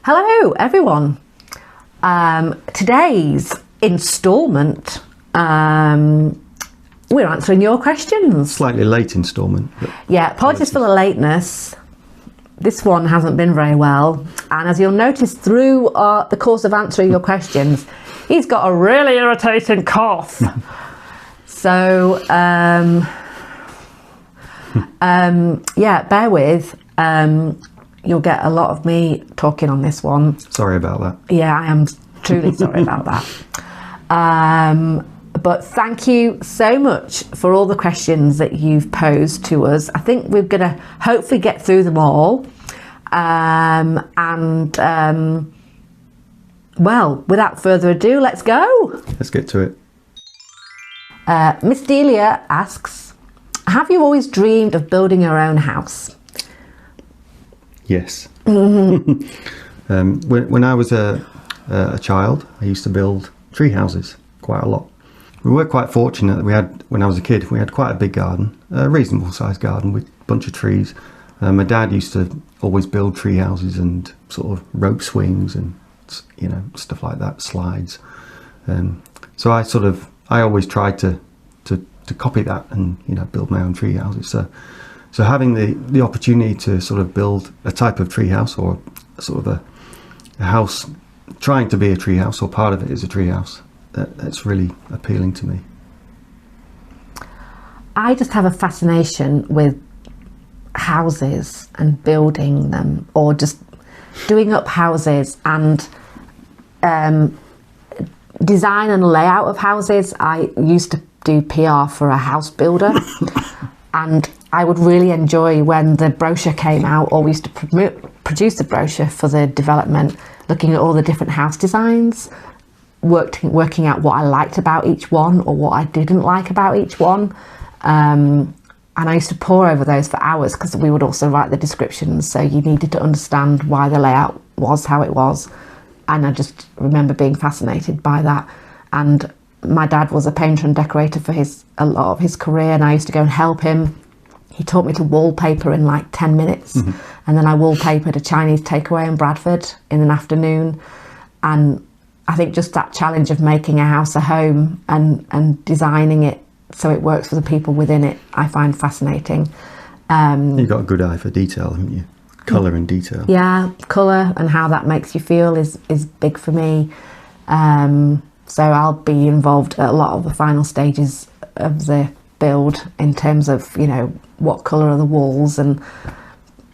Hello everyone. Today's instalment, we're answering your questions. Slightly late instalment. Yeah, apologies for the lateness. This one hasn't been very well, and as you'll notice through the course of answering your questions, he's got a really irritating cough. So yeah, bear with. You'll get a lot of me talking on this one. Sorry about that. Yeah, I am truly sorry about that. But thank you so much for all the questions that you've posed to us. I think we're going to hopefully get through them all. Well, without further ado, let's go. Let's get to it. Miss Delia asks, have you always dreamed of building your own house? Yes. When I was a child, I used to build tree houses quite a lot. We were quite fortunate that when I was a kid, we had quite a big garden, a reasonable sized garden with a bunch of trees. My dad used to always build tree houses and sort of rope swings and, you know, stuff like that, slides. So I always tried to copy that and, you know, build my own tree houses. So having the opportunity to sort of build a type of tree house, or sort of a house trying to be a tree house, or part of it is a tree house, that's really appealing to me. I just have a fascination with houses and building them, or just doing up houses and design and layout of houses. I used to do PR for a house builder and I would really enjoy when the brochure came out, or we used to produce the brochure for the development, looking at all the different house designs, working out what I liked about each one or what I didn't like about each one. And I used to pore over those for hours, because we would also write the descriptions, so you needed to understand why the layout was how it was. And I just remember being fascinated by that. And my dad was a painter and decorator for a lot of his career, and I used to go and help him. He taught me to wallpaper in like 10 minutes. Mm-hmm. And then I wallpapered a Chinese takeaway in Bradford in an afternoon. And I think just that challenge of making a house a home and designing it so it works for the people within it, I find fascinating. You've got a good eye for detail, haven't you? Colour and detail. Yeah, colour and how that makes you feel is big for me. So I'll be involved at a lot of the final stages of the build, in terms of, you know, what colour are the walls, and,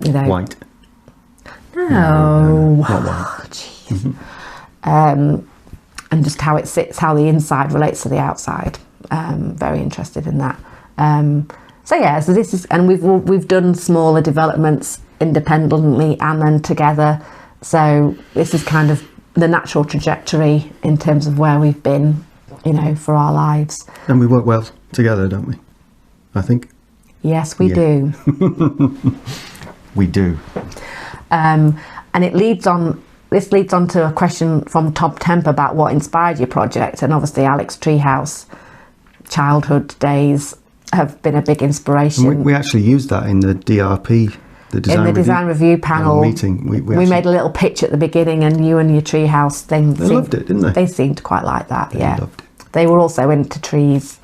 you know, white. No, not white. Oh, jeez. And just how it sits, how the inside relates to the outside. Very interested in that. So yeah, so this is, and we've done smaller developments independently and then together. So this is kind of the natural trajectory in terms of where we've been, you know, for our lives. And we work well together, don't we? I think. Yes, we do. We do. And it leads on. This leads on to a question from Top Temp about what inspired your project, and obviously Alex Treehouse childhood days have been a big inspiration. And we actually used that in the DRP. The design review panel meeting, we made a little pitch at the beginning, and you and your treehouse thing. They loved it, didn't they? They seemed quite like that. They loved it. They were also into trees,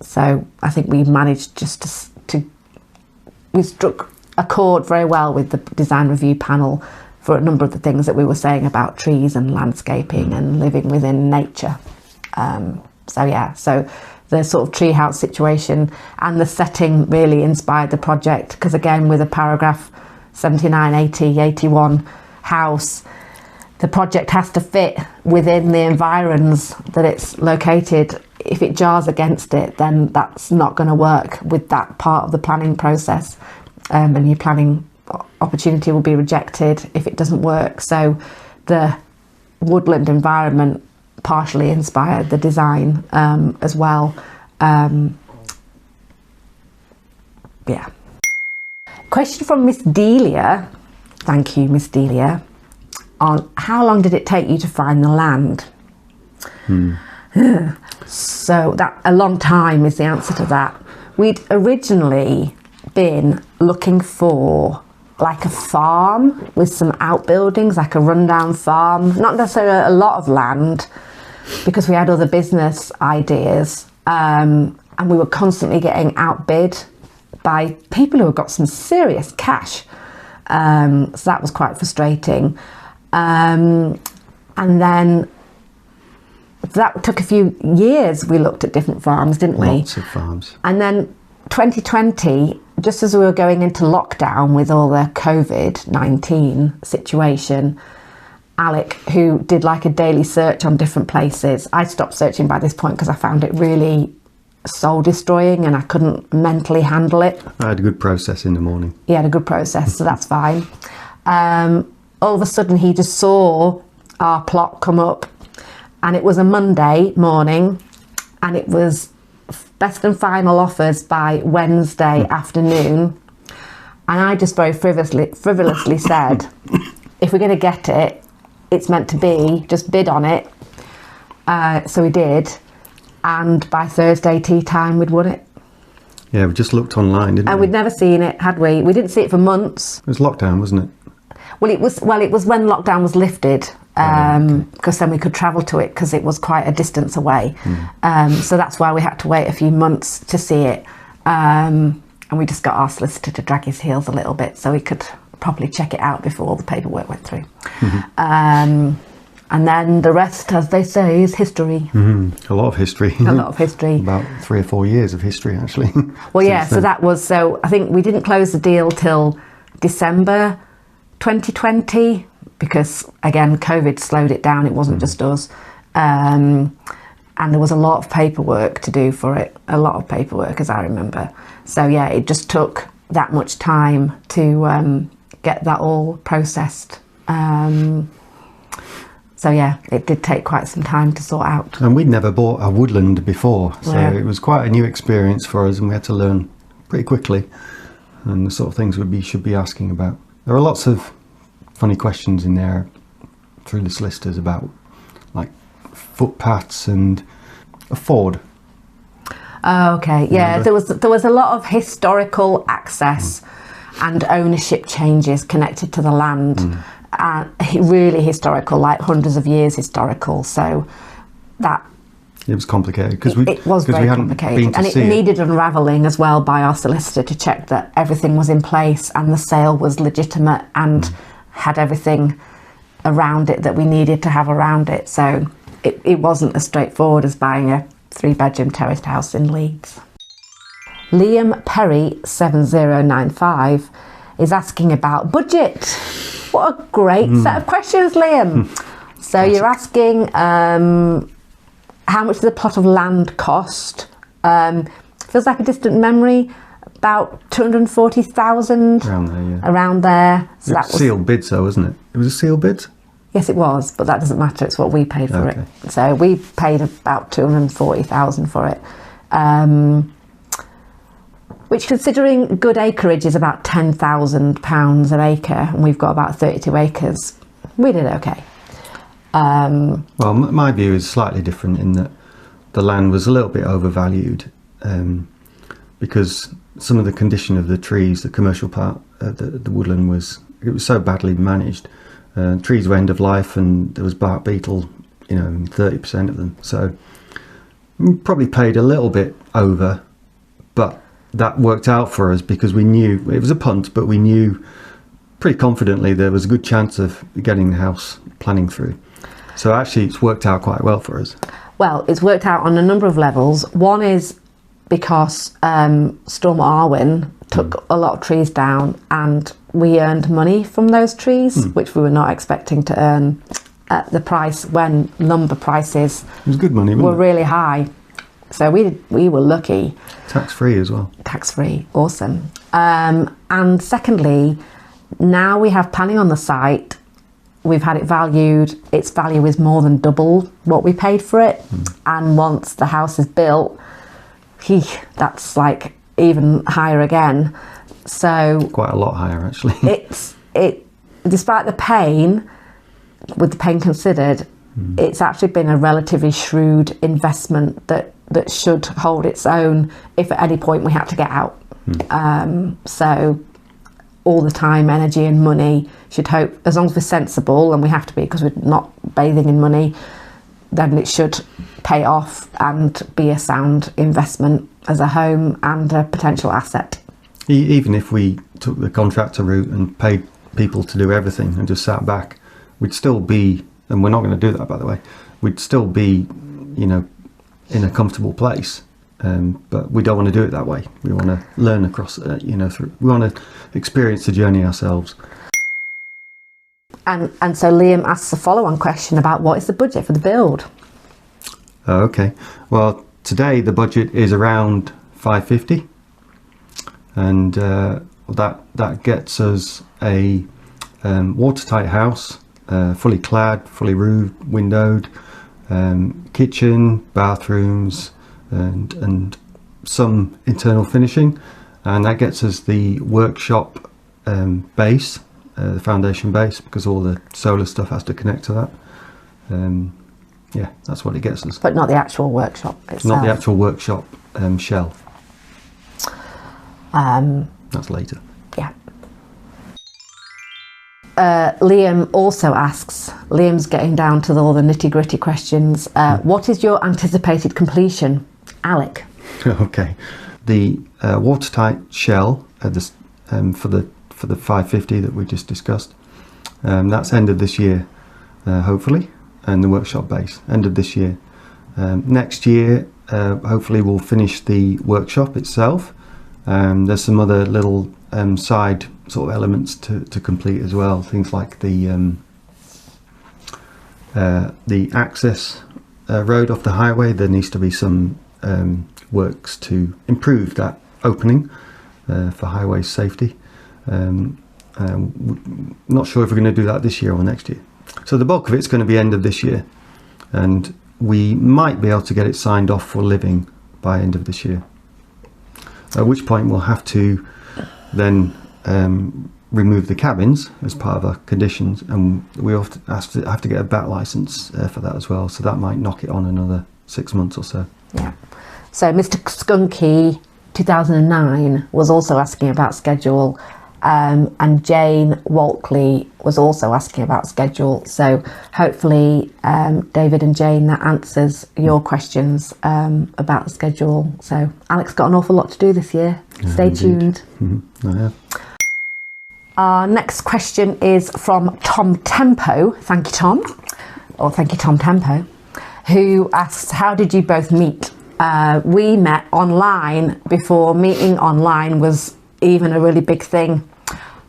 so I think we managed just we struck a chord very well with the design review panel for a number of the things that we were saying about trees and landscaping and living within nature. So yeah, so the sort of treehouse situation and the setting really inspired the project, because again, with a paragraph 79, 80, 81 house, the project has to fit within the environs that it's located. If it jars against it, then that's not going to work with that part of the planning process, and your planning opportunity will be rejected if it doesn't work. So the woodland environment partially inspired the design as well. Yeah. Question from Miss Delia. Thank you, Miss Delia. On how long did it take you to find the land? So that a long time is the answer to that. We'd originally been looking for like a farm with some outbuildings, like a rundown farm. Not necessarily a lot of land, because we had other business ideas, and we were constantly getting outbid by people who had got some serious cash. So that was quite frustrating. And then that took a few years. We looked at different farms, didn't we? Lots of farms. And then 2020, just as we were going into lockdown with all the COVID-19 situation, Alec, who did like a daily search on different places, I stopped searching by this point because I found it really soul destroying and I couldn't mentally handle it. I had a good process in the morning. He had a good process, so that's fine. All of a sudden he just saw our plot come up, and it was a Monday morning, and it was best and final offers by Wednesday afternoon, and I just very frivolously said, if we're going to get it, it's meant to be, just bid on it. So we did, and by Thursday tea time we'd won it. Yeah, we just looked online, didn't we? And we'd never seen it, had we? We didn't see it for months. It was lockdown, wasn't it? Well, it was when lockdown was lifted, because then we could travel to it, because it was quite a distance away. So that's why we had to wait a few months to see it. And we just got our solicitor to drag his heels a little bit so we could properly check it out before all the paperwork went through. And then the rest, as they say, is history. A lot of history. A lot of history. About 3 or 4 years of history, actually. Well, yeah, so that was, so I think we didn't close the deal till December 2020, because again, COVID slowed it down. It wasn't just us. And there was a lot of paperwork to do for it, a lot of paperwork, as I remember. So yeah, it just took that much time to get that all processed. So yeah, it did take quite some time to sort out. And we'd never bought a woodland before, so Yeah. it was quite a new experience for us, and we had to learn pretty quickly, and the sort of things we should be asking about. There are lots of funny questions in there through the solicitors about like footpaths and a ford. Oh, okay, yeah, Remember? there was a lot of historical access and ownership changes connected to the land. Really historical, like hundreds of years historical. So that It was complicated because it was very complicated, and it needed unravelling as well by our solicitor to check that everything was in place and the sale was legitimate and had everything around it that we needed to have around it. So it wasn't as straightforward as buying a 3-bedroom terraced house in Leeds. Liam Perry 7095 is asking about budget. What a great set of questions, Liam. So you're asking how much does a plot of land cost? Feels like a distant memory. About 240,000. Around there, yeah. Around there. So It that was was sealed bid, so wasn't it? It was a sealed bid? Yes, it was, but that doesn't matter. It's what we paid for Okay. it. So we paid about 240,000 for it, which, considering good acreage, is about £10,000 an acre, and we've got about 32 acres. We did okay. Well, my view is slightly different in that the land was a little bit overvalued because some of the condition of the trees, the commercial part of the woodland, was so badly managed. Trees were end of life, and there was bark beetle, 30% of them. So we probably paid a little bit over, but that worked out for us because we knew it was a punt, but we knew pretty confidently there was a good chance of getting the house planning through. So actually it's worked out quite well for us. Well, it's worked out on a number of levels. One is because Storm Arwen took a lot of trees down, and we earned money from those trees, which we were not expecting to earn at the price when lumber prices It was good money, were wasn't it? really high. So we were lucky. Tax-free as well. Tax-free, awesome. And secondly, now we have planning on the site. We've had it valued. Its value is more than double what we paid for it. And once the house is built, that's like even higher again. So Quite a lot higher, actually. despite the pain, with the pain considered, it's actually been a relatively shrewd investment that should hold its own if at any point we had to get out. So all the time, energy and money, should hope, as long as we're sensible, and we have to be because we're not bathing in money, then it should pay off and be a sound investment as a home and a potential asset. Even if we took the contractor route and paid people to do everything and just sat back, we'd still be, and we're not going to do that, by the way, we'd still be, you know, in a comfortable place. But we don't want to do it that way. We want to learn across, we want to experience the journey ourselves. And so Liam asks a follow-on question about what is the budget for the build? Okay, well, today the budget is around 550, and that gets us a watertight house, fully clad, fully roofed, windowed, kitchen, bathrooms, and some internal finishing, and that gets us the workshop base, the foundation base, because all the solar stuff has to connect to that. Yeah, that's what it gets us. But not the actual workshop itself. Not the actual workshop shell. That's later. Yeah. Liam also asks, Liam's getting down to all the nitty-gritty questions. What is your anticipated completion, Alec? Okay, the watertight shell for the 550 that we just discussed, that's end of this year, hopefully, and the workshop base end of this year. Next year, hopefully, we'll finish the workshop itself. There's some other little side sort of elements to complete as well. Things like the access road off the highway. There needs to be some works to improve that opening for highway safety. Not sure if we're going to do that this year or next year. So the bulk of it's going to be end of this year, and we might be able to get it signed off for living by end of this year. At which point we'll have to then remove the cabins as part of our conditions, and we have to get a bat license for that as well. So that might knock it on another 6 months or so. Yeah. So Mr. Skunky 2009 was also asking about schedule, and Jane Walkley was also asking about schedule. So hopefully, David and Jane, that answers your questions about the schedule. So Alex got an awful lot to do this year. Stay tuned. I have. Our next question is from Tom Tempo. Thank you, Tom. Or thank you, Tom Tempo, who asks, how did you both meet? We met online before meeting online was even a really big thing.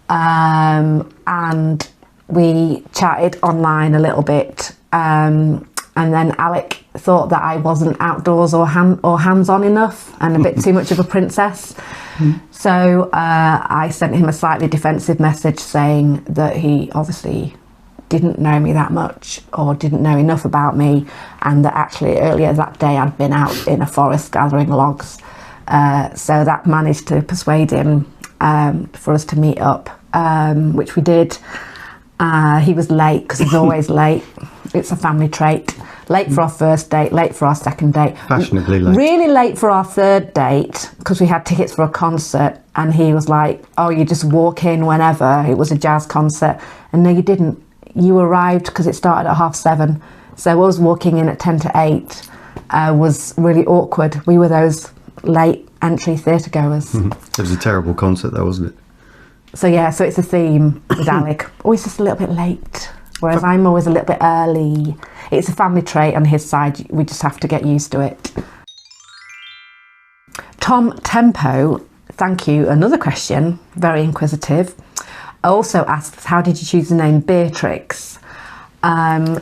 And we chatted online a little bit. And then Alec thought that I wasn't outdoors or hands-on enough and a bit too much of a princess. So I sent him a slightly defensive message saying that he obviously didn't know me that much or didn't know enough about me, and that actually earlier that day I'd been out in a forest gathering logs. So that managed to persuade him for us to meet up, which we did. He was late because he's always late. It's a family trait. Late for our first date, late for our second date. Fashionably late. Really late for our third date because we had tickets for a concert, and he was like, oh, you just walk in whenever. It was a jazz concert. And no, you didn't. You arrived because it started at 7:30. So us walking in at 7:50 was really awkward. We were those late entry theatre goers. It was a terrible concert though, wasn't it? So yeah, so it's a theme with Alec. Always just a little bit late, whereas I'm always a little bit early. It's a family trait on his side. We just have to get used to it. Tom Tempo, thank you. Another question, very inquisitive. Also asks, how did you choose the name Beatrix?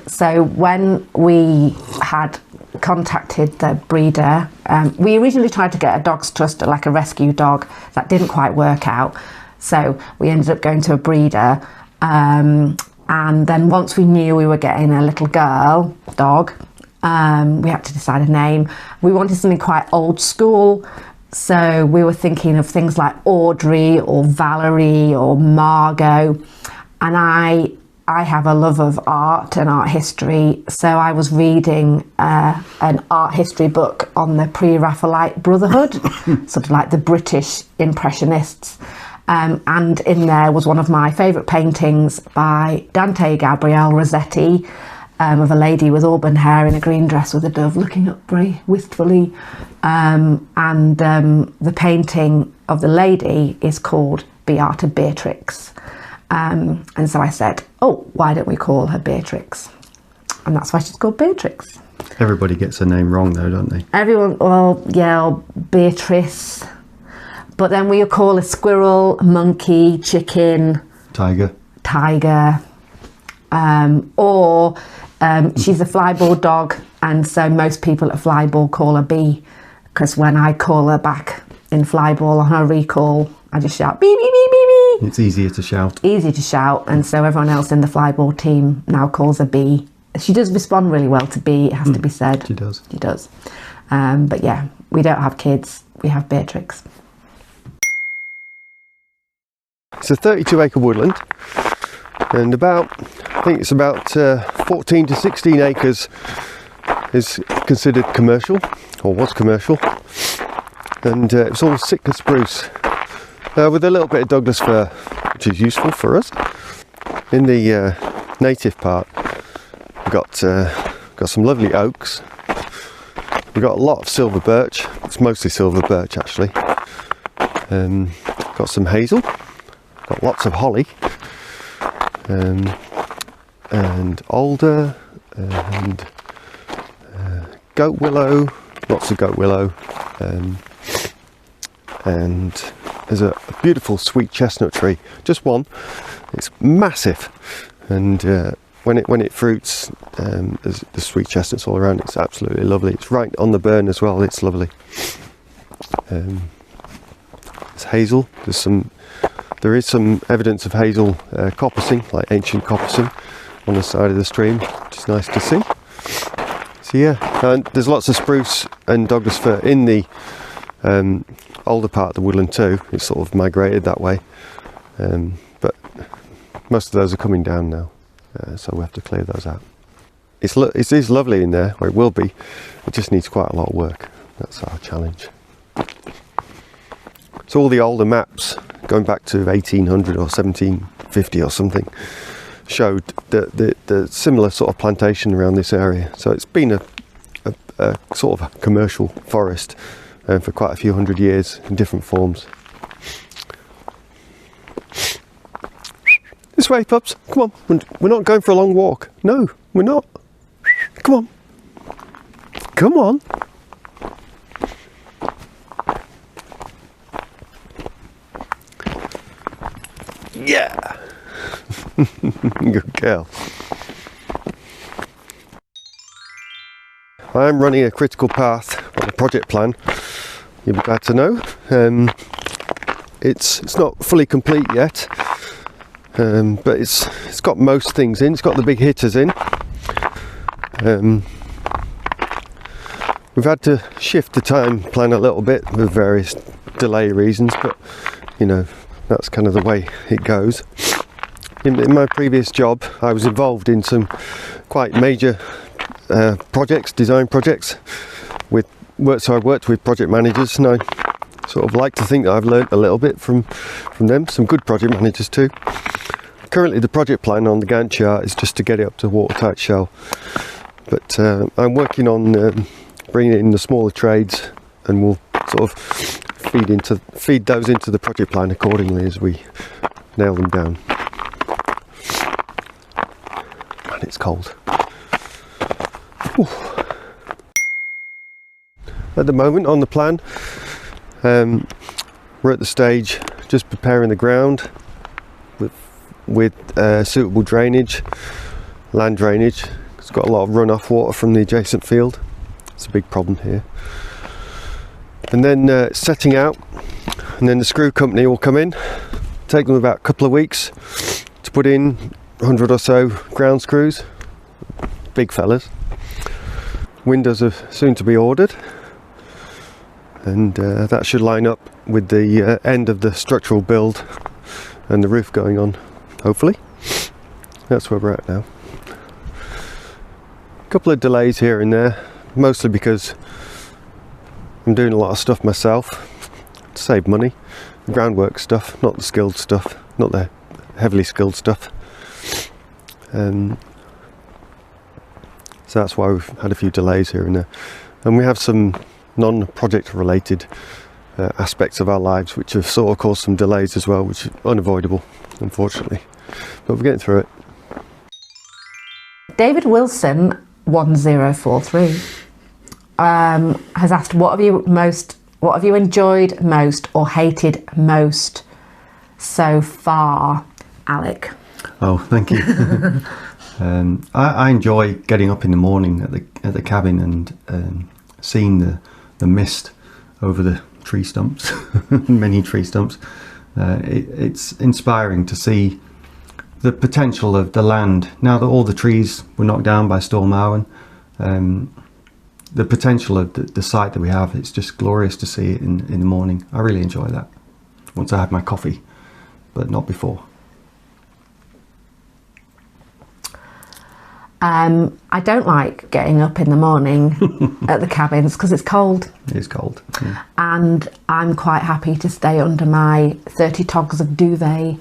So when we had contacted the breeder, we originally tried to get a dog's trust, like a rescue dog. That didn't quite work out. So we ended up going to a breeder. And then once we knew we were getting a little girl dog, we had to decide a name. We wanted something quite old school. So we were thinking of things like Audrey or Valerie or Margot. And I have a love of art and art history. So I was reading an art history book on the pre-Raphaelite Brotherhood, sort of like the British Impressionists. and in there was one of my favourite paintings by Dante Gabriele Rossetti, of a lady with auburn hair in a green dress with a dove looking up very wistfully, and the painting of the lady is called Beatrix, and so I said, oh, why don't we call her Beatrix? And that's why she's called Beatrix. Everybody gets her name wrong though, don't they? Everyone, well, yeah, or Beatrice, but then we call a squirrel, monkey, chicken, Tiger, or she's a flyball dog, and so most people at flyball call her Bee, because when I call her back in flyball on her recall, I just shout bee bee bee bee bee. it's easier to shout. Easy to shout, and so everyone else in the flyball team now calls her Bee. She does respond really well to Bee, it has to be said. She does. She does. But yeah, we don't have kids, we have Beatrix. It's a 32-acre woodland, and I think it's about 14 to 16 acres is considered commercial, or was commercial, and it's all Sitka spruce with a little bit of Douglas fir, which is useful for us. In the native part, we've got some lovely oaks. We've got a lot of silver birch. It's mostly silver birch actually. Got some hazel. Got lots of holly. And alder and goat willow. Lots of goat willow. And there's a beautiful sweet chestnut tree. Just one. It's massive. And when it fruits, there's the sweet chestnuts all around. It's absolutely lovely. It's right on the burn as well. It's lovely. It's hazel. There is some evidence of hazel coppicing, like ancient coppicing, on the side of the stream, which is nice to see. So yeah, and there's lots of spruce and Douglas fir in the older part of the woodland too. It's sort of migrated that way, but most of those are coming down now. So we have to clear those out. It is lovely in there, or it will be. It just needs quite a lot of work. That's our challenge. So all the older maps, going back to 1800 or 1750 or something, showed the similar sort of plantation around this area. So it's been a sort of a commercial forest for quite a few hundred years in different forms. This way, pups. Come on. We're not going for a long walk. No, we're not. Come on. Come on. Yeah. Good girl. I'm running a critical path on the project plan. You'll be glad to know. It's not fully complete yet. But it's got most things in. It's got the big hitters in. We've had to shift the time plan a little bit with various delay reasons, but you know, that's kind of the way it goes. In my previous job, I was involved in some quite major projects, design projects. So I worked with project managers, and I sort of like to think that I've learnt a little bit from them. Some good project managers too. Currently the project plan on the Gantt chart is just to get it up to watertight shell, but I'm working on bringing it in the smaller trades, and we'll sort of feed those into the project plan accordingly as we nail them down. Man, it's cold. Whew. At the moment on the plan, we're at the stage just preparing the ground with suitable drainage, land drainage. It's got a lot of runoff water from the adjacent field. It's a big problem here. And then setting out, and then the screw company will come in. Take them about a couple of weeks to put in 100 or so ground screws, big fellas. Windows are soon to be ordered, and that should line up with the end of the structural build and the roof going on, hopefully. That's where we're at now. A couple of delays here and there, mostly because I'm doing a lot of stuff myself to save money groundwork stuff, not the skilled stuff, not the heavily skilled stuff. So that's why we've had a few delays here and there. And we have some non-project related aspects of our lives which have sort of caused some delays as well, which is unavoidable, unfortunately. But we're getting through it. David Wilson 1043 has asked, what have you enjoyed most or hated most so far, Alec? Oh, thank you. I enjoy getting up in the morning at the cabin and seeing the mist over the tree stumps, many tree stumps. It's inspiring to see the potential of the land now that all the trees were knocked down by Storm Arwen. The potential of the site that we have, it's just glorious to see it in the morning. I really enjoy that once I have my coffee, but not before. I don't like getting up in the morning at the cabins because it's cold. It is cold. Yeah. And I'm quite happy to stay under my 30 togs of duvet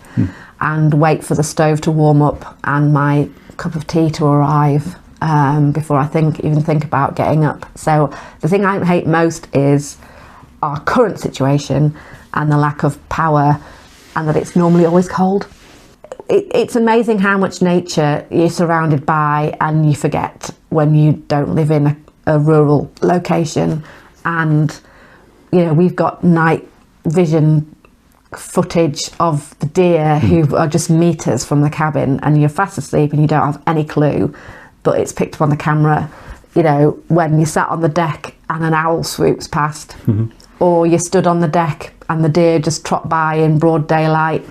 and wait for the stove to warm up and my cup of tea to arrive before I even think about getting up. So the thing I hate most is our current situation and the lack of power, and that it's normally always cold. It's amazing how much nature you're surrounded by and you forget when you don't live in a rural location. And, you know, we've got night vision footage of the deer who are just meters from the cabin, and you're fast asleep and you don't have any clue, but it's picked up on the camera, you know, when you sat on the deck and an owl swoops past, or you stood on the deck and the deer just trot by in broad daylight.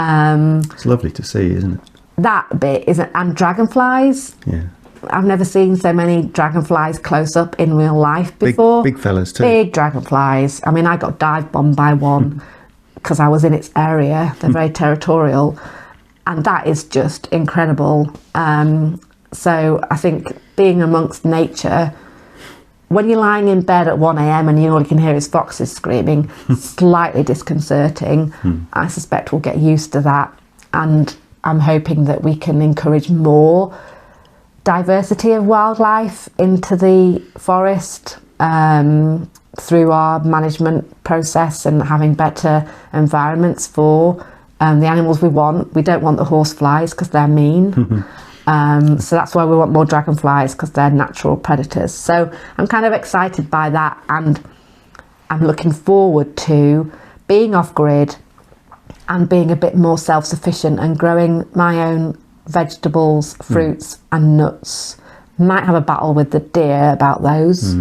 It's lovely to see, isn't it? That bit isn't, and dragonflies. Yeah. I've never seen so many dragonflies close up in real life before. Big fellas too. Big dragonflies. I mean, I got dive bombed by one because I was in its area. They're very territorial, and that is just incredible. So I think being amongst nature, when you're lying in bed at 1 a.m. and all you can hear is foxes screaming, slightly disconcerting. I suspect we'll get used to that, and I'm hoping that we can encourage more diversity of wildlife into the forest through our management process and having better environments for the animals we want. We don't want the horseflies because they're mean. So that's why we want more dragonflies, because they're natural predators. So I'm kind of excited by that, and I'm looking forward to being off grid and being a bit more self-sufficient and growing my own vegetables, fruits and nuts. Might have a battle with the deer about those,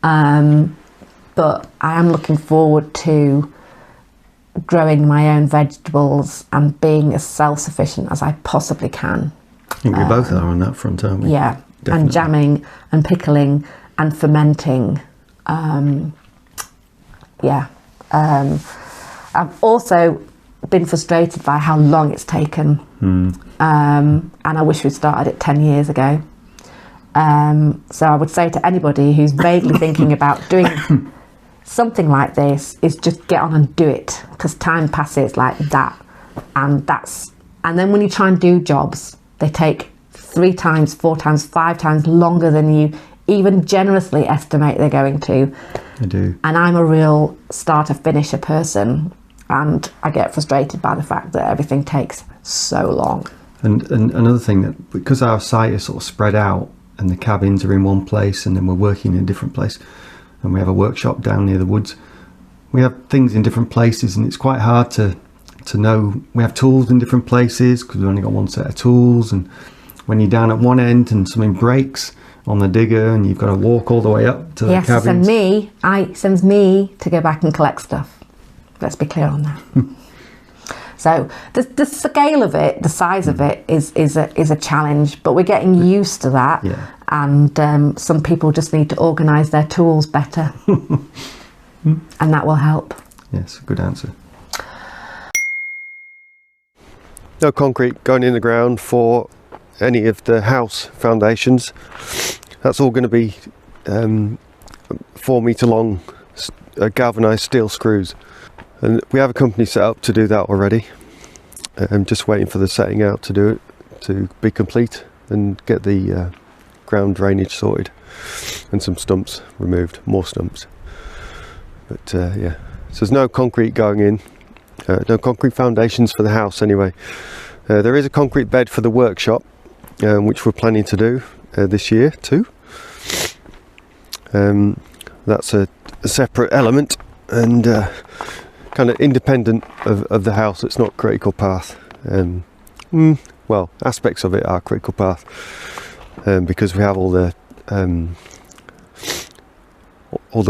but I am looking forward to growing my own vegetables and being as self-sufficient as I possibly can. I think we both are on that front, aren't we? Yeah, Definitely. And jamming and pickling and fermenting. I've also been frustrated by how long it's taken, and I wish we'd started it 10 years ago. So I would say to anybody who's vaguely thinking about doing something like this, is just get on and do it, because time passes like that, and then when you try and do jobs, they take 3 times, 4 times, 5 times longer than you even generously estimate they're going to. I do. And I'm a real starter-finisher person, and I get frustrated by the fact that everything takes so long. And another thing, that because our site is sort of spread out and the cabins are in one place and then we're working in a different place, and we have a workshop down near the woods, we have things in different places, and it's quite hard to know. We have tools in different places because we've only got one set of tools, and when you're down at one end and something breaks on the digger and you've got to walk all the way up to the cabins. It sends me to go back and collect stuff. Let's be clear on that. So the scale of it, the size of it is a challenge, but we're getting used to that. Yeah. And some people just need to organise their tools better, and that will help. Yes, good answer. No concrete going in the ground for any of the house foundations. That's all going to be 4 metre long galvanised steel screws. And we have a company set up to do that already. I'm just waiting for the setting out to do it, to be complete and get the ground drainage sorted and some stumps removed, more stumps. But yeah, so there's no concrete going in, no concrete foundations for the house anyway. There is a concrete bed for the workshop, which we're planning to do this year too. That's a separate element and kind of independent of the house. It's not critical path. Well, aspects of it are critical path because we have all the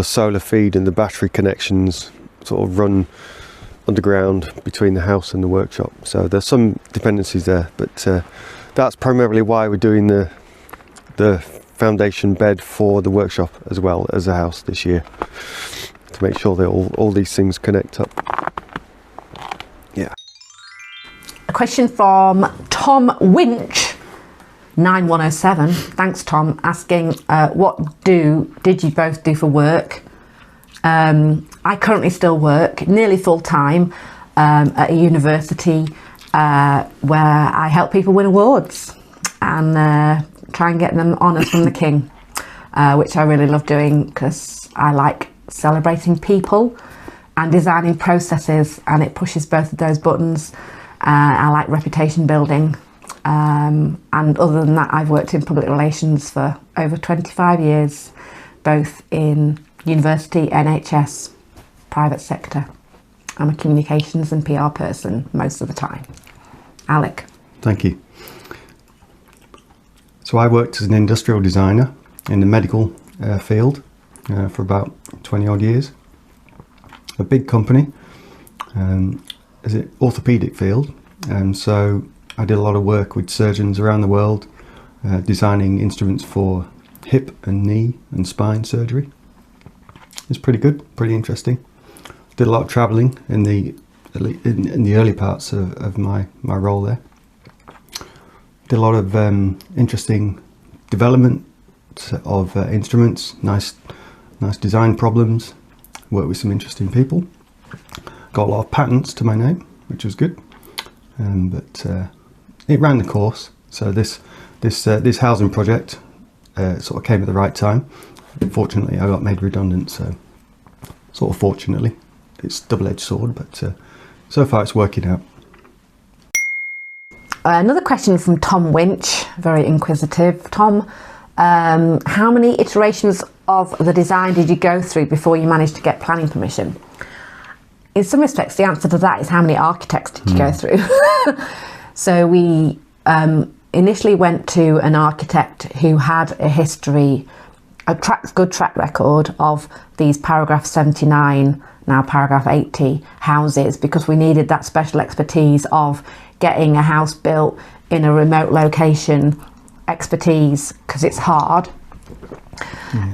solar feed and the battery connections sort of run underground between the house and the workshop. So there's some dependencies there, but that's primarily why we're doing the foundation bed for the workshop as well as the house this year, to make sure that all these things connect up. Yeah. A question from Tom Winch, 9107. Thanks, Tom. Asking what did you both do for work? I currently still work nearly full time at a university where I help people win awards and try and get them honours from the King, which I really love doing because I like celebrating people and designing processes, and it pushes both of those buttons. I like reputation building, and other than that, I've worked in public relations for over 25 years, both in university, NHS, private sector. I'm a communications and PR person most of the time. Alec. Thank you. So I worked as an industrial designer in the medical field for about 20 odd years. A big company, is it orthopedic field, and so I did a lot of work with surgeons around the world, designing instruments for hip and knee and spine surgery. It's pretty good, pretty interesting. Did a lot of travelling in the early parts of my role there. Did a lot of interesting development of instruments, nice design problems. Worked with some interesting people. Got a lot of patents to my name, which was good. But it ran the course. So this housing project sort of came at the right time. Fortunately, I got made redundant, so sort of fortunately, it's a double-edged sword, but so far it's working out. Another question from Tom Winch, very inquisitive. Tom, how many iterations of the design did you go through before you managed to get planning permission? In some respects, the answer to that is how many architects did you go through? So we initially went to an architect who had a history, good track record of these paragraph 79, now paragraph 80 houses, because we needed that special expertise of getting a house built in a remote location, expertise, because it's hard.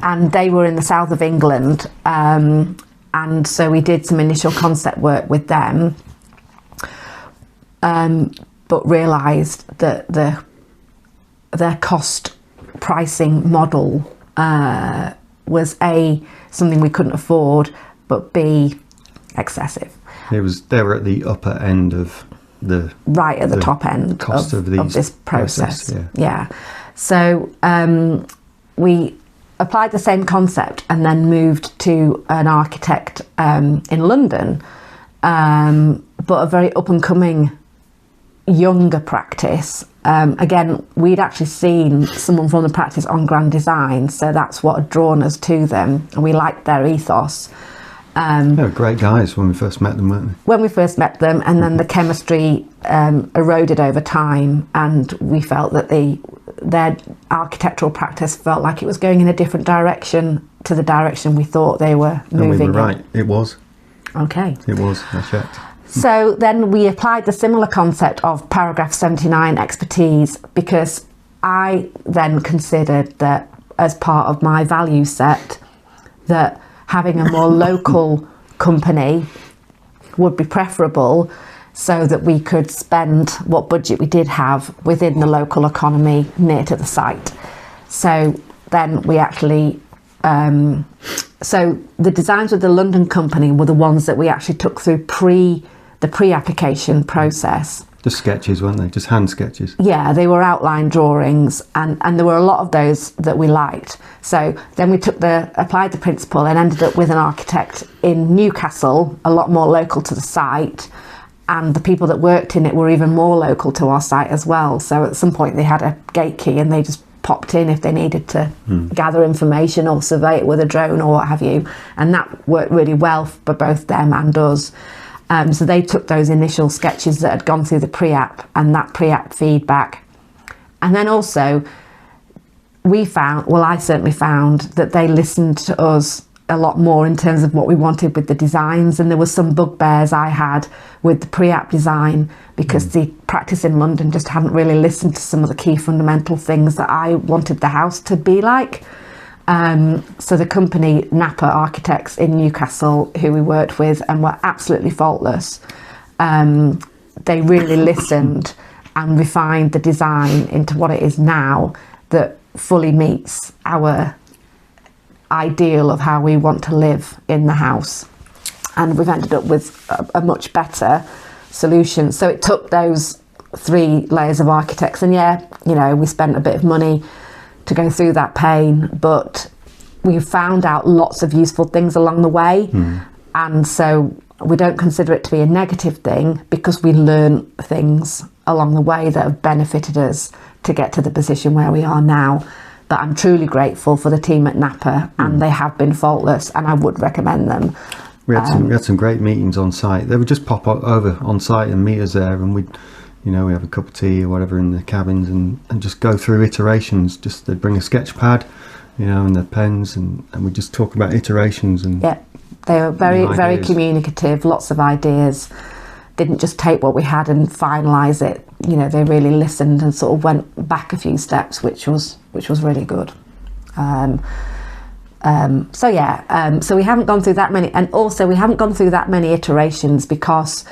And they were in the south of England, and so we did some initial concept work with them, but realised that their cost pricing model was A, something we couldn't afford, but B, excessive. They were at the upper end of the top end cost of this process. Yeah. So we applied the same concept and then moved to an architect in London, but a very up and coming younger practice. Again, we'd actually seen someone from the practice on Grand Design, so that's what had drawn us to them, and we liked their ethos. They were great guys when we first met them, weren't they? When we first met them, and then the chemistry eroded over time, and we felt that their architectural practice felt like it was going in a different direction to the direction we thought they were moving in. And we were right, it was. Okay. It was, I checked. So then we applied the similar concept of paragraph 79 expertise, because I then considered that as part of my value set, that having a more local company would be preferable, so that we could spend what budget we did have within the local economy near to the site. So then we actually So the designs with the London company were the ones that we actually took through the pre-application process. Just sketches, weren't they? Just hand sketches. Yeah, they were outline drawings, and there were a lot of those that we liked. So then we applied the principle and ended up with an architect in Newcastle, a lot more local to the site, and the people that worked in it were even more local to our site as well. So at some point they had a gate key and they just popped in if they needed to gather information or survey it with a drone or what have you, and that worked really well for both them and us. So they took those initial sketches that had gone through the pre-app and that pre-app feedback. And then also I certainly found that they listened to us a lot more in terms of what we wanted with the designs. And there was some bugbears I had with the pre-app design because the practice in London just hadn't really listened to some of the key fundamental things that I wanted the house to be like. So the company Napa Architects in Newcastle, who we worked with and were absolutely faultless, they really listened and refined the design into what it is now that fully meets our ideal of how we want to live in the house. And we've ended up with a much better solution. So it took those 3 layers of architects, and we spent a bit of money to go through that pain, but we found out lots of useful things along the way. And so we don't consider it to be a negative thing because we learn things along the way that have benefited us to get to the position where we are now. But I'm truly grateful for the team at Napa, and they have been faultless, and I would recommend them. We had some great meetings on site. They would just pop over on site and meet us there, and we have a cup of tea or whatever in the cabins and just go through iterations. Just they'd bring a sketch pad, and their pens, and we just talk about iterations. And yeah, they were very communicative, lots of ideas. Didn't just take what we had and finalise it. They really listened and sort of went back a few steps, which was really good. So we haven't gone through that many, and also we haven't gone through that many iterations because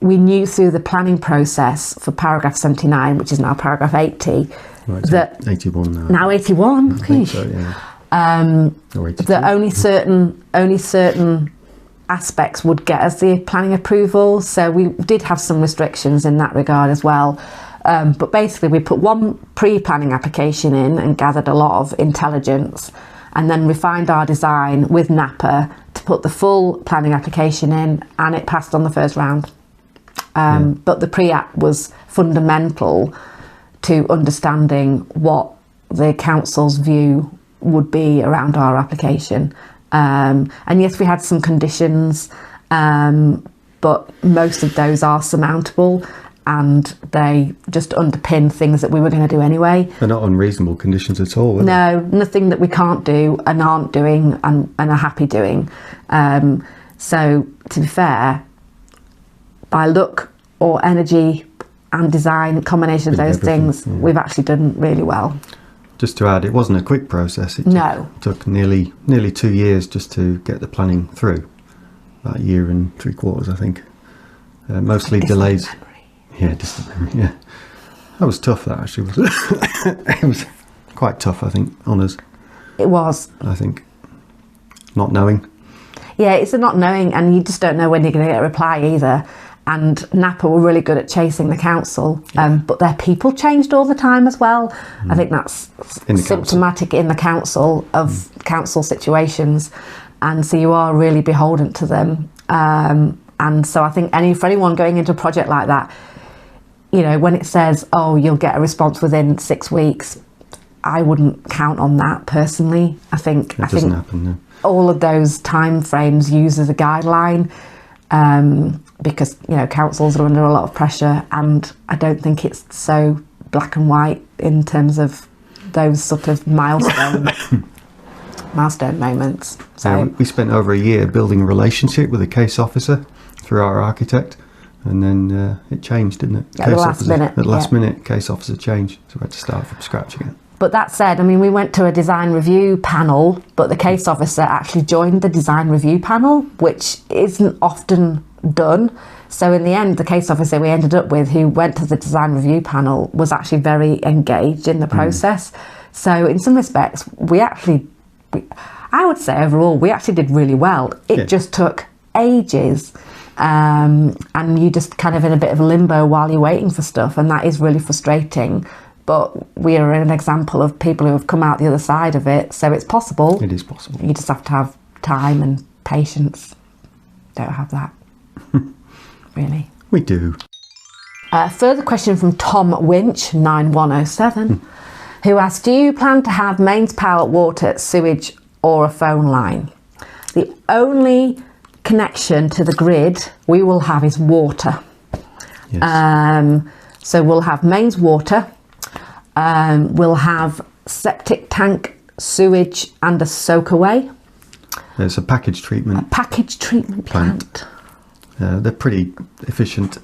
we knew through the planning process for paragraph 79, which is now paragraph 80, that 81 now. Now 81. I think so, yeah. That only certain aspects would get us the planning approval. So we did have some restrictions in that regard as well. But basically we put one pre-planning application in and gathered a lot of intelligence, and then refined our design with Napa to put the full planning application in, and it passed on the first round. But the pre-app was fundamental to understanding what the council's view would be around our application. And yes, we had some conditions, but most of those are surmountable, and they just underpin things that we were going to do anyway. They're not unreasonable conditions at all, No, nothing that we can't do and aren't doing and are happy doing. So to be fair, by look or energy and design, combination of those things, we've actually done really well. Just to add, it wasn't a quick process. It took nearly 2 years just to get the planning through. About 1 year and 3/4, I think. Mostly delays. Yeah, distant memory. Yeah, that was tough. That actually was. It was quite tough, I think, on us. It was. I think not knowing. Yeah, it's a not knowing, and you just don't know when you're going to get a reply either. And Napa were really good at chasing the council, but their people changed all the time as well. I think that's symptomatic in the council of council situations, and so you are really beholden to them. And so I think for anyone going into a project like that, when it says, "Oh, you'll get a response within 6 weeks," I wouldn't count on that personally. I think doesn't happen. No. All of those time frames used as a guideline. Because councils are under a lot of pressure, and I don't think it's so black and white in terms of those sort of milestone moments. So we spent over a year building a relationship with a case officer through our architect, and then it changed, didn't it? At the last minute. At the last minute, case officer changed, so we had to start from scratch again. But that said, we went to a design review panel, but the case officer actually joined the design review panel, which isn't often done. So in the end, the case officer we ended up with, who went to the design review panel, was actually very engaged in the process. So in some respects, we actually I would say overall we actually did really well. It just took ages, and you just kind of in a bit of limbo while you're waiting for stuff, and that is really frustrating. But we are an example of people who have come out the other side of it, so it's possible. It is possible. You just have to have time and patience. Don't have that, really. We do. Further question from Tom Winch, 9107, who asked, do you plan to have mains power, water, sewage or a phone line? The only connection to the grid we will have is water. Yes. So we'll have mains water, we'll have septic tank, sewage and a soak away. There's a package treatment. Plant. They're pretty efficient,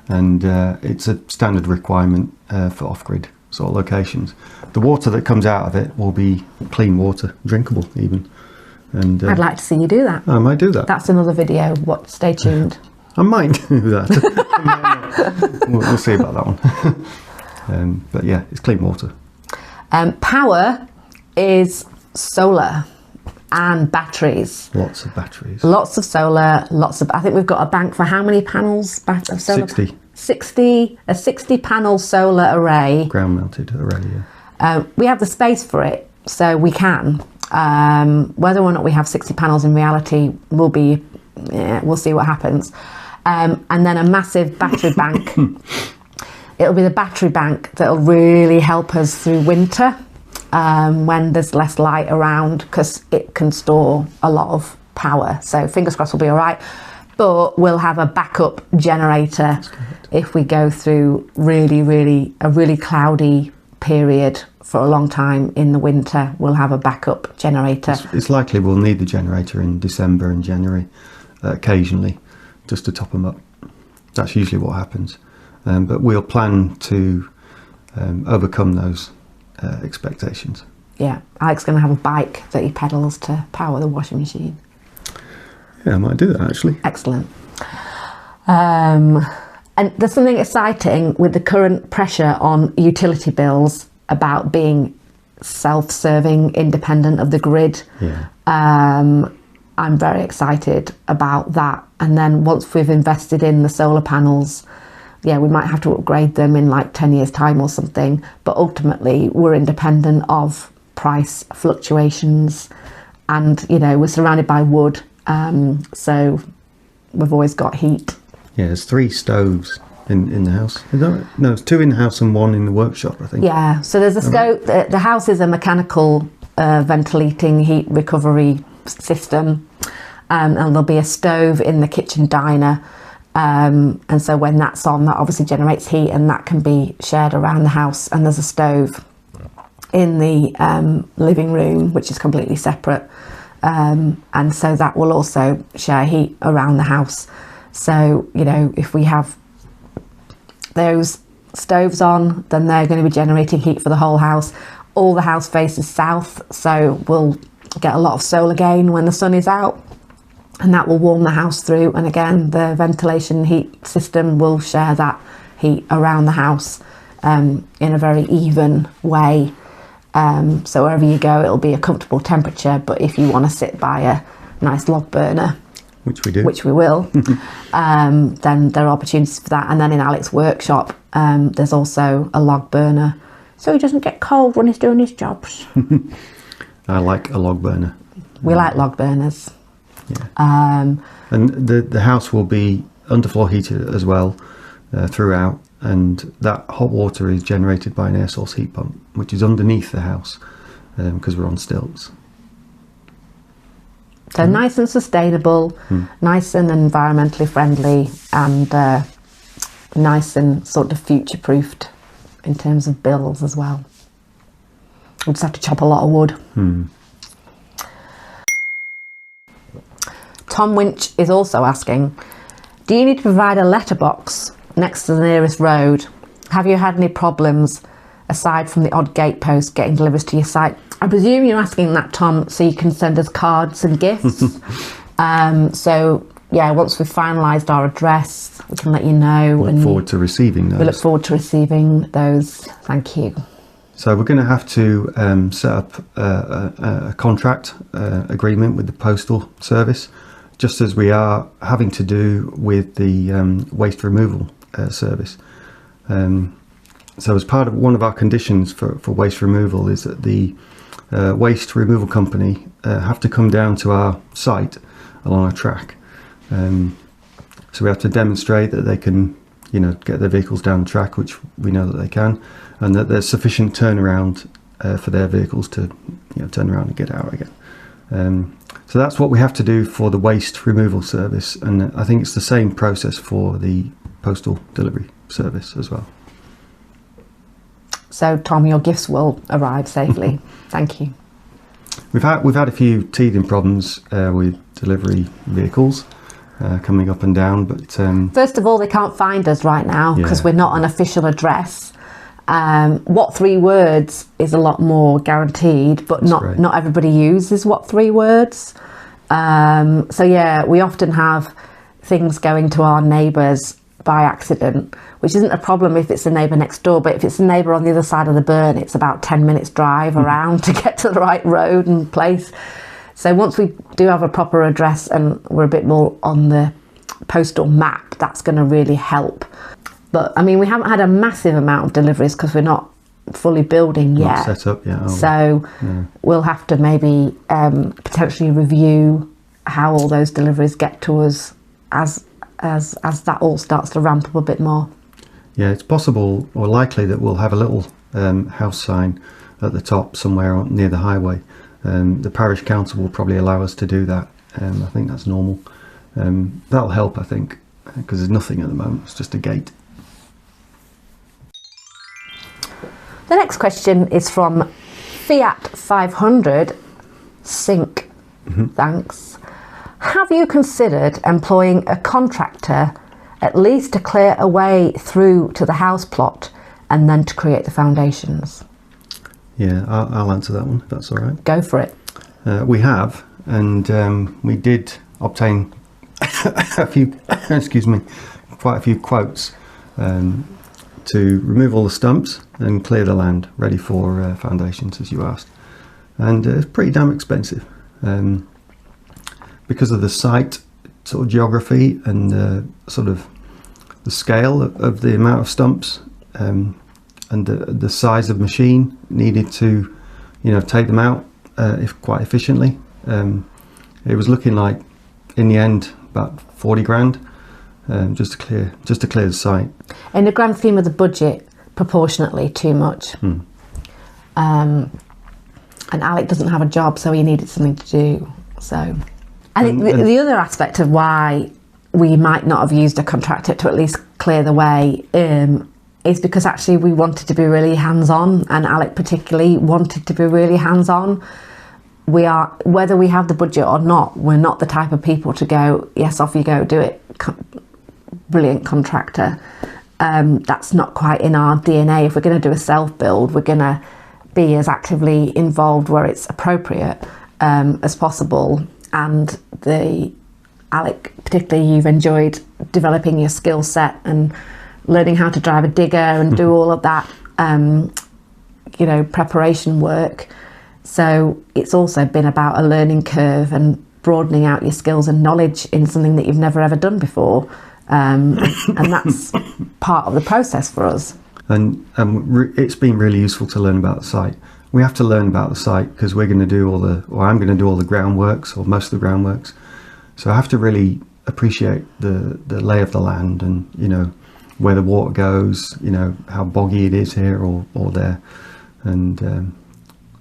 and it's a standard requirement for off-grid sort of locations. The water that comes out of it will be clean water, drinkable even. And I'd like to see you do that. I might do that. That's another video. Stay tuned. I might do that. We'll see about that one. But yeah, it's clean water. Power is solar and batteries. Lots of batteries. Lots of solar, I think we've got a bank for how many panels of solar? 60. A 60 panel solar array. Ground mounted array, yeah. We have the space for it, so we can. Whether or not we have 60 panels in reality will be, we'll see what happens. And then a massive battery bank. It'll be the battery bank that'll really help us through winter. When there's less light around, because it can store a lot of power. So fingers crossed we'll be all right. But we'll have a backup generator if we go through a really cloudy period for a long time in the winter. We'll have a backup generator. It's likely we'll need the generator in December and January occasionally, just to top them up. That's usually what happens. But we'll plan to overcome those expectations. Yeah, Alex's going to have a bike that he pedals to power the washing machine. Yeah, I might do that actually. Excellent. And there's something exciting with the current pressure on utility bills about being self-serving, independent of the grid. Yeah. I'm very excited about that. And then once we've invested in the solar panels, yeah, we might have to upgrade them in like 10 years' time or something. But ultimately, we're independent of price fluctuations. And, you know, we're surrounded by wood. So we've always got heat. Yeah, there's 3 stoves in the house. No, it's 2 in the house and 1 in the workshop, I think. Yeah, so there's a stove. The house is a mechanical ventilating heat recovery system. And there'll be a stove in the kitchen diner. And so when that's on, that obviously generates heat, and that can be shared around the house. And there's a stove in the living room, which is completely separate. And so that will also share heat around the house. So, you know, if we have those stoves on, then they're going to be generating heat for the whole house. All the house faces south, so we'll get a lot of solar gain when the sun is out. And that will warm the house through, and again the ventilation heat system will share that heat around the house in a very even way. So wherever you go, it'll be a comfortable temperature. But if you want to sit by a nice log burner, which we do, which we will, then there are opportunities for that. And then in Alex's workshop, there's also a log burner, so he doesn't get cold when he's doing his jobs. I like a log burner. We like log burners. Yeah. And the house will be underfloor heated as well throughout, and that hot water is generated by an air source heat pump, which is underneath the house because we're on stilts. So nice and sustainable, nice and environmentally friendly, and nice and sort of future-proofed in terms of bills as well. We'll just have to chop a lot of wood. Tom Winch is also asking, do you need to provide a letterbox next to the nearest road? Have you had any problems aside from the odd gatepost getting deliveries to your site? I presume you're asking that, Tom, so you can send us cards and gifts. So yeah, once we've finalised our address, we can let you know. Look forward to receiving those. We look forward to receiving those. Thank you. So we're going to have to set up a contract agreement with the postal service, just as we are having to do with the waste removal service. So as part of one of our conditions for waste removal is that the waste removal company have to come down to our site along a track. So we have to demonstrate that they can, get their vehicles down the track, which we know that they can, and that there's sufficient turnaround for their vehicles to, turn around and get out again. So that's what we have to do for the waste removal service, and I think it's the same process for the postal delivery service as well. So, Tom, your gifts will arrive safely. Thank you. We've had a few teething problems with delivery vehicles coming up and down, but first of all, they can't find us right now because we're not an official address. What 3 words is a lot more guaranteed, but not everybody uses what 3 words. So yeah, we often have things going to our neighbours by accident, which isn't a problem if it's the neighbour next door, but if it's the neighbour on the other side of the burn, it's about 10 minutes drive around to get to the right road and place. So once we do have a proper address and we're a bit more on the postal map, that's going to really help. But I mean, we haven't had a massive amount of deliveries because we're not fully building yet. Not set up yet. So we'll have to maybe potentially review how all those deliveries get to us as that all starts to ramp up a bit more. Yeah, it's possible or likely that we'll have a little house sign at the top somewhere near the highway. The parish council will probably allow us to do that. I think that's normal. That'll help, I think, because there's nothing at the moment. It's just a gate. The next question is from Fiat 500 Sync. Thanks. Have you considered employing a contractor at least to clear a way through to the house plot and then to create the foundations? Yeah, I'll answer that one if that's all right. Go for it. We have, and we did obtain a few, quite a few quotes to remove all the stumps and clear the land ready for foundations, as you asked. And it's pretty damn expensive. Because of the site sort of geography and the scale of the amount of stumps and the size of machine needed to take them out quite efficiently, it was looking like in the end about 40 grand just to clear the site. In the grand scheme of the budget, proportionately too much. And Alec doesn't have a job, so he needed something to do. So I think the other aspect of why we might not have used a contractor to at least clear the way is because actually we wanted to be really hands-on, and Alec particularly wanted to be really hands-on. Whether we have the budget or not, we're not the type of people to go, yes, off you go, do it, brilliant contractor. That's not quite in our DNA. If we're going to do a self-build, we're going to be as actively involved where it's appropriate as possible. And Alec, particularly, you've enjoyed developing your skill set and learning how to drive a digger and do all of that, preparation work. So it's also been about a learning curve and broadening out your skills and knowledge in something that you've never ever done before. And that's part of the process for us. And it's been really useful to learn about the site. We have to learn about the site because I'm going to do all the groundworks, or most of the groundworks. So I have to really appreciate the lay of the land and, where the water goes, how boggy it is here or there. And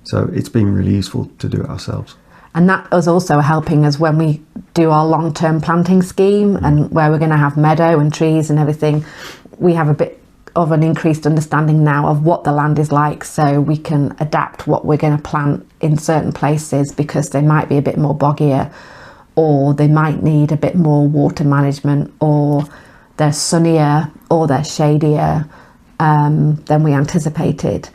so it's been really useful to do it ourselves. And that is also helping us when we do our long-term planting scheme and where we're going to have meadow and trees and everything. We have a bit of an increased understanding now of what the land is like, so we can adapt what we're going to plant in certain places because they might be a bit more boggier, or they might need a bit more water management, or they're sunnier or they're shadier than we anticipated,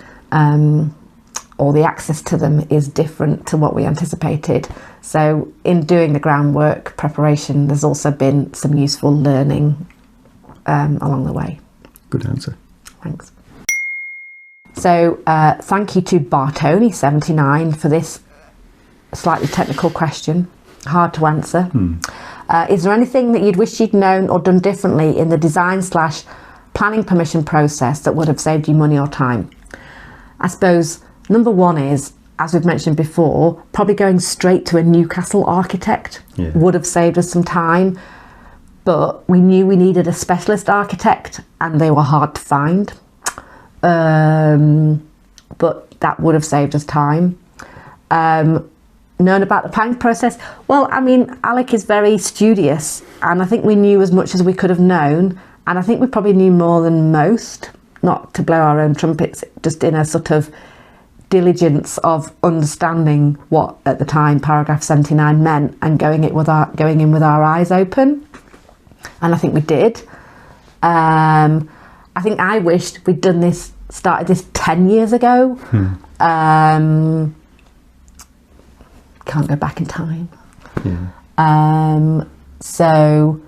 or the access to them is different to what we anticipated. So in doing the groundwork preparation, there's also been some useful learning along the way. Good answer. Thanks. So thank you to Bartoni79 for this slightly technical question, hard to answer. Is there anything that you'd wish you'd known or done differently in the design/planning permission process that would have saved you money or time? I suppose number one is, as we've mentioned before, probably going straight to a Newcastle architect would have saved us some time, but we knew we needed a specialist architect and they were hard to find. But that would have saved us time. Known about the planning process? Well, I mean, Alec is very studious, and I think we knew as much as we could have known, and I think we probably knew more than most, not to blow our own trumpets, just in a sort of diligence of understanding what at the time paragraph 79 meant and going in with our eyes open, and I think we did. I think I wished we'd started this 10 years ago. Can't go back in time. So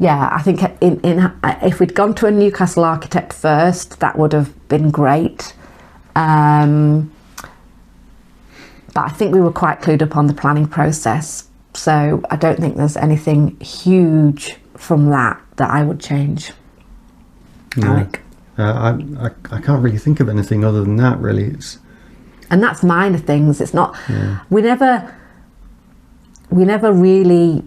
yeah, I think if we'd gone to a Newcastle architect first, that would have been great. But I think we were quite clued up on the planning process, so I don't think there's anything huge from that I would change. Alec? I can't really think of anything other than that, really. And that's minor things. It's not. We never really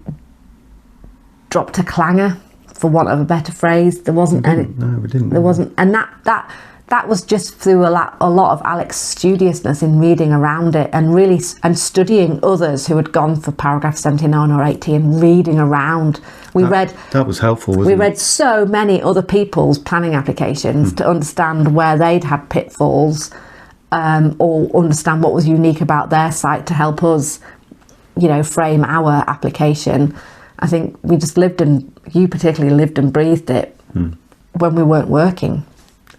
dropped a clanger, for want of a better phrase. There wasn't any. No, we didn't. There wasn't, and that was just through a lot of Alec's studiousness in reading around it and studying others who had gone for paragraph 79 or 80 and reading around. That was helpful. We read so many other people's planning applications to understand where they'd had pitfalls. Or understand what was unique about their site to help us, frame our application. I think we just you particularly lived and breathed it when we weren't working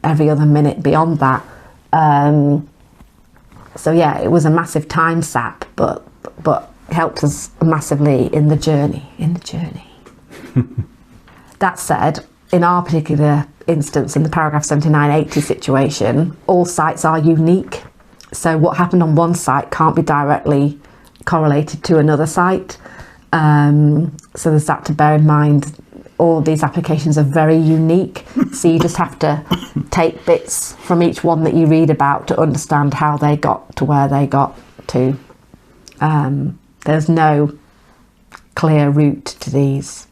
every other minute beyond that. So yeah, it was a massive time sap, but helped us massively in the journey. That said, in our particular instance, in the paragraph 7980 situation, all sites are unique. So what happened on one site can't be directly correlated to another site. So there's that to bear in mind. All these applications are very unique. So you just have to take bits from each one that you read about to understand how they got to where they got to. There's no clear route to these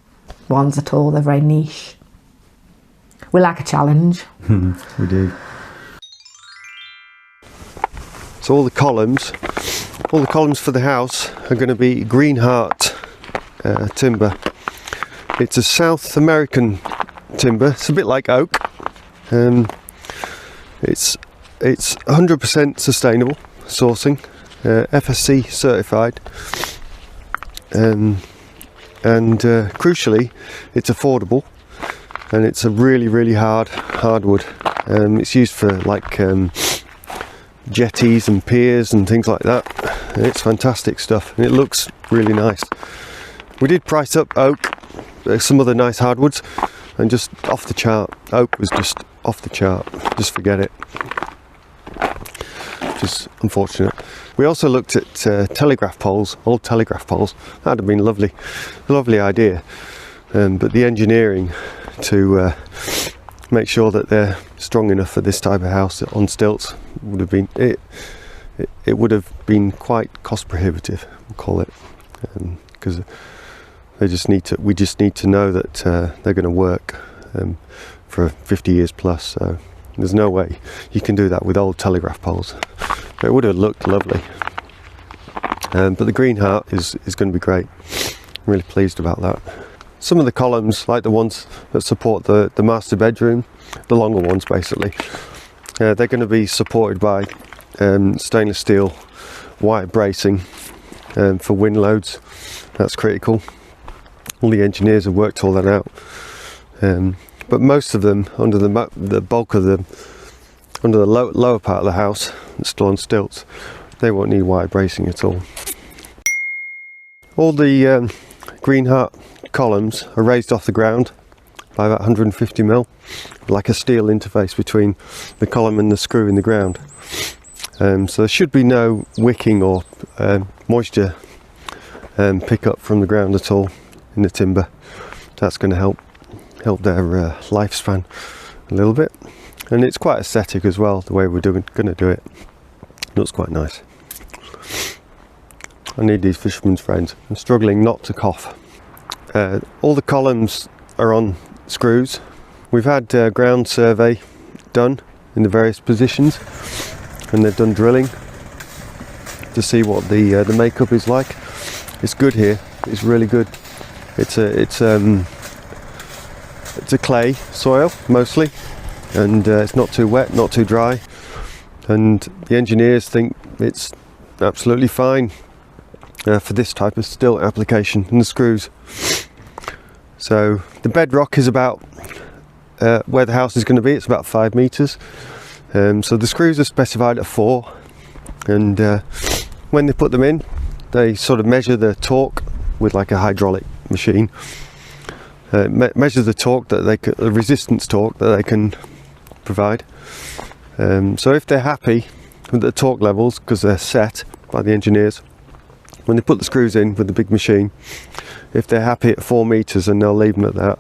ones at all. They're very niche. We like a challenge. We do. So all the columns for the house are going to be Greenheart timber. It's a South American timber. It's a bit like oak. It's 100% sustainable sourcing, FSC certified, and crucially, it's affordable. And it's a really hard wood. It's used for like jetties and piers and things like that. And it's fantastic stuff, and it looks really nice. We did price up oak, some other nice hardwoods, and just off the chart. Oak was just off the chart. Just forget it. Which is unfortunate. We also looked at telegraph poles, old telegraph poles. That'd have been lovely, a lovely idea. But the engineering to make sure that they're strong enough for this type of house on stilts would have been it would have been quite cost prohibitive, we'll call it, because we just need to know that they're going to work for 50 years plus. So there's no way you can do that with old telegraph poles, but it would have looked lovely. But the Greenheart is going to be great. I'm really pleased about that. Some of the columns, like the ones that support the master bedroom, the longer ones basically, they're going to be supported by stainless steel wire bracing for wind loads. That's critical. All the engineers have worked all that out. But most of them, under the bulk of them, under the lower part of the house, it's still on stilts, they won't need wire bracing at all. All the Greenheart columns are raised off the ground by about 150 mil, like a steel interface between the column and the screw in the ground. So there should be no wicking or moisture pick up from the ground at all in the timber. That's going to help their lifespan a little bit, and it's quite aesthetic as well, the way we're going to do it. Looks quite nice. I need these fisherman's friends. I'm struggling not to cough. All the columns are on screws. We've had ground survey done in the various positions, and they've done drilling to see what the makeup is like. It's good here. It's really good. It's a clay soil mostly, and it's not too wet, not too dry, and the engineers think it's absolutely fine for this type of stilt application and the screws. So the bedrock is about where the house is going to be. It's about 5 meters. So the screws are specified at 4, and when they put them in, they sort of measure the torque with like a hydraulic machine. Measure the torque that the resistance torque that they can provide. So if they're happy with the torque levels, because they're set by the engineers, when they put the screws in with the big machine, if they're happy at 4 meters, then they'll leave them at that.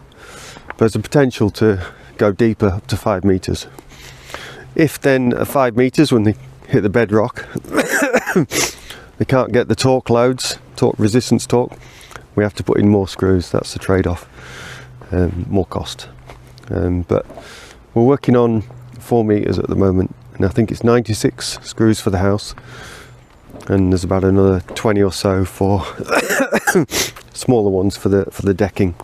But there's a potential to go deeper, up to 5 meters. If then at 5 meters, when they hit the bedrock, they can't get the torque loads, torque resistance torque, we have to put in more screws. That's the trade-off, more cost. But we're working on 4 meters at the moment, and I think it's 96 screws for the house, and there's about another 20 or so for smaller ones for the decking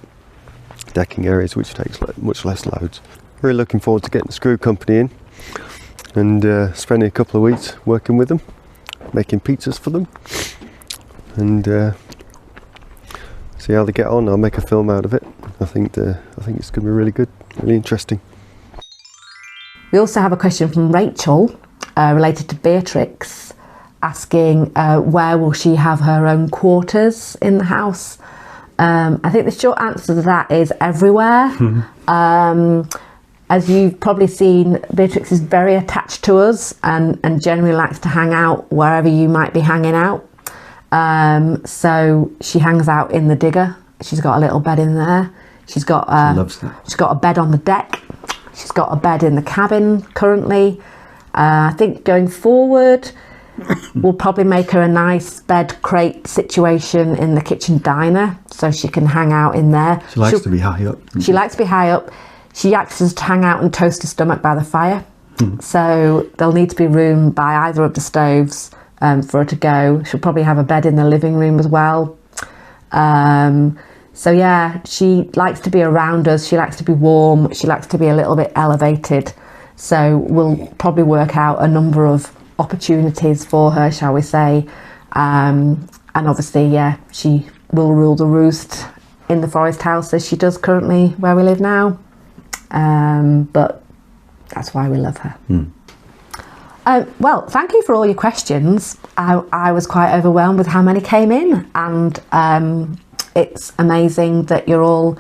areas, which takes much less loads. Really looking forward to getting the screw company in and spending a couple of weeks working with them, making pizzas for them, and see how they get on. I'll make a film out of it. I think it's going to be really good, really interesting. We also have a question from Rachel related to Beatrix, asking where will she have her own quarters in the house. I think the short answer to that is everywhere. As you've probably seen, Beatrix is very attached to us and generally likes to hang out wherever you might be hanging out. So she hangs out in the digger. She's got a little bed in there. She loves that. She's got a bed on the deck. She's got a bed in the cabin currently. I think going forward, we'll probably make her a nice bed crate situation in the kitchen diner so she can hang out in there. She likes to be high up. She likes to be high up. She likes to hang out and toast her stomach by the fire. So there'll need to be room by either of the stoves for her to go. She'll probably have a bed in the living room as well. So yeah, she likes to be around us. She likes to be warm. She likes to be a little bit elevated. So we'll probably work out a number of opportunities for her, shall we say. And obviously, yeah, she will rule the roost in the forest house as she does currently where we live now. But that's why we love her. Well, thank you for all your questions. I was quite overwhelmed with how many came in, and it's amazing that you're all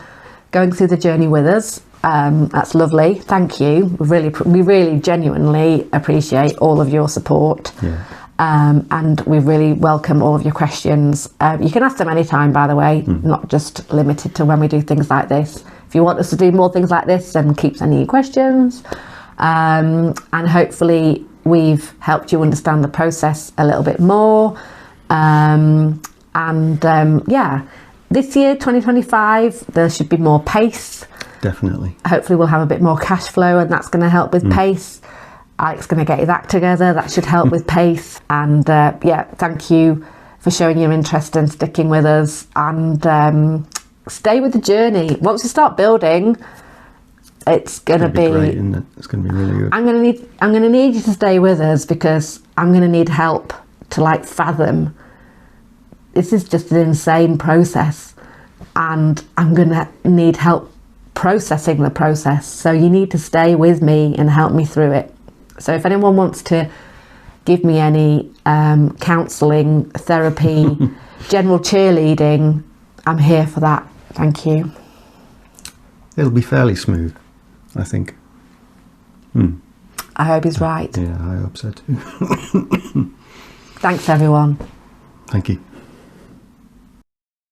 going through the journey with us. That's lovely. Thank you. We really genuinely appreciate all of your support. Yeah. And we really welcome all of your questions. You can ask them anytime, by the way, not just limited to when we do things like this. If you want us to do more things like this, then keep sending your questions. And hopefully we've helped you understand the process a little bit more. Yeah, this year, 2025, there should be more pace. Definitely. Hopefully we'll have a bit more cash flow, and that's going to help with pace. Alex's going to get his act together. That should help with pace. And yeah, thank you for showing your interest and sticking with us, and stay with the journey. Once we start building, it's going to be great, isn't it? It's going to be really good. I'm going to need you to stay with us, because I'm going to need help to fathom. This is just an insane process, and I'm going to need help processing the process. So you need to stay with me and help me through it. So if anyone wants to give me any counselling, therapy, general cheerleading, I'm here for that. Thank you. It'll be fairly smooth, I think. I hope he's right. Yeah, I hope so too. Thanks, everyone. Thank you.